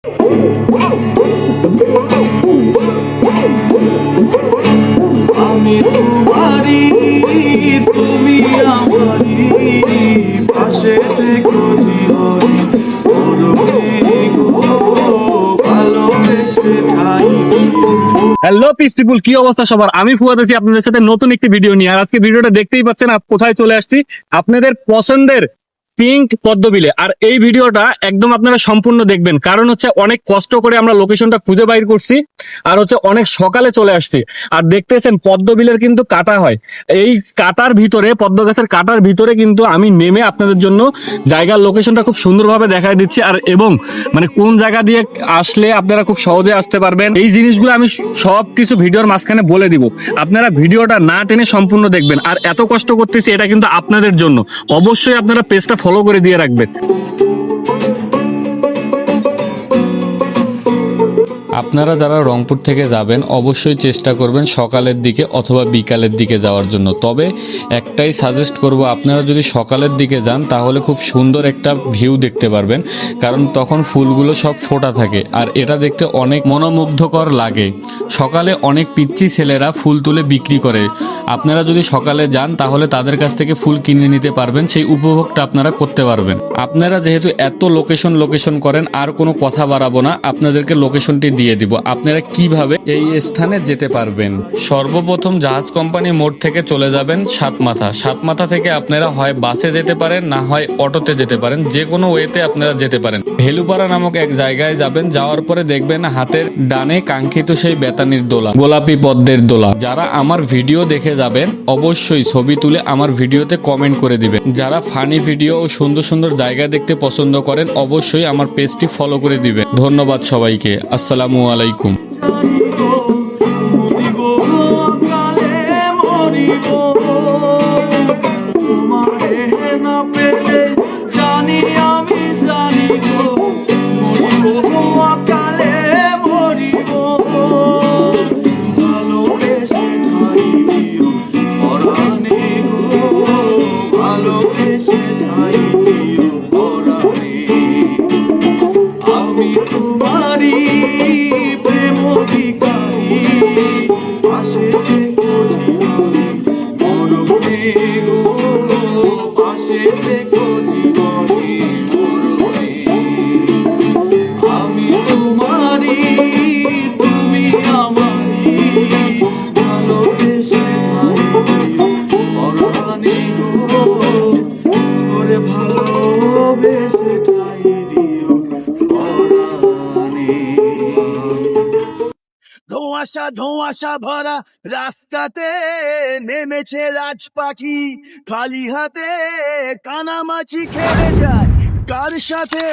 আমি তোমারি, তুমি আমারি, পাশে থেকো জীবনে, মরণে গো ভালোবেসে ঠাই দিও। হ্যালো পিস পিপুল, কি অবস্থা সবার? আমি ফুয়াদ আছি আপনাদের সাথে নতুন একটি ভিডিও নিয়ে। আর আজকে ভিডিওটা দেখতেই পাচ্ছেন কোথায় চলে আসছি, আপনাদের পছন্দের পিঙ্ক পদ্মবিলে। আর এই ভিডিওটা একদম আপনারা সম্পূর্ণ দেখবেন, কারণ হচ্ছে অনেক কষ্ট করে আমরা লোকেশনটা খুঁজে বাইর করছি, আর হচ্ছে অনেক সকালে চলে আসছি। আর দেখতেছেন পদ্মবিলের কিন্তু কাটা হয়, এই কাটার ভিতরে, পদ্ম গাছের কাটার ভিতরে কিন্তু আমি নেমে আপনাদের জন্য জায়গার লোকেশনটা খুব সুন্দরভাবে দেখাই দিচ্ছি। আর এবং মানে কোন জায়গা দিয়ে আসলে আপনারা খুব সহজে আসতে পারবেন, এই জিনিসগুলো আমি সব কিছু ভিডিওর মাঝখানে বলে দিব। আপনারা ভিডিওটা না টেনে সম্পূর্ণ দেখবেন। আর এত কষ্ট করতেছি এটা কিন্তু আপনাদের জন্য, অবশ্যই আপনারা পেজটা ফলো করে দিয়ে রাখবেন। আপনারা যারা রংপুর থেকে যাবেন অবশ্যই চেষ্টা করবেন সকালের দিকে অথবা বিকালের দিকে যাওয়ার জন্য। তবে একটাই সাজেস্ট করব, আপনারা যদি সকালের দিকে যান তাহলে খুব সুন্দর একটা ভিউ দেখতে পারবেন, কারণ তখন ফুলগুলো সব ফোটা থাকে আর এটা দেখতে অনেক মনোমুগ্ধকর লাগে। সকালে অনেক পিচ্চি ছেলেরা ফুল তুলে বিক্রি করে, আপনারা যদি সকালে যান তাহলে তাদের কাছ থেকে ফুল কিনে নিতে পারবেন, সেই উপভোগটা আপনারা করতে পারবেন। আপনারা যেহেতু এত লোকেশন করেন, আর কোনো কথা বাড়াবো না, আপনাদেরকে লোকেশনটি দিয়ে দিব আপনারা কিভাবে এই স্থানে যেতে পারবেন। সর্বপ্রথম জাহাজ কোম্পানি মোড় থেকে চলে যাবেন সাতমাথা থেকে আপনারা হয় বাসে যেতে পারেন, না হয় অটোতে যেতে পারেন, যে কোনো ওয়েতে আপনারা যেতে পারেন। ভেলুপাড়া নামক এক জায়গায় যাবেন, যাওয়ার পরে দেখবেন হাতের ডানে কাঙ্ক্ষিত সেই বেতানির দোলা, গোলাপি পদ্মের দোলা। যারা আমার ভিডিও দেখে যাবেন অবশ্যই ছবি তুলে আমার ভিডিওতে কমেন্ট করে দিবেন। যারা ফানি ভিডিও ও সুন্দর সুন্দর জায়গা দেখতে পছন্দ করেন অবশ্যই আমার পেজটি ফলো করে দিবেন। ধন্যবাদ সবাইকে, আসসালামু আলাইকুম। আমি তোমারি প্রেম ভিখারি, পাশে থেকো জীবনে, মরণে গো পাশে থেকো জীবনে, মরণে। আমি তোমারি, তুমি আমারি, ভালোবেসে ঠাই দিও পরাণে গো, করে ভালোবেসে ঠাই দিও পরাণে। ধোঁয়াশা ভরা রাস্তাতে নেমেছে রাজ পাখি, খালি হাতে কানামাছি খেলে যায়, কার সাথে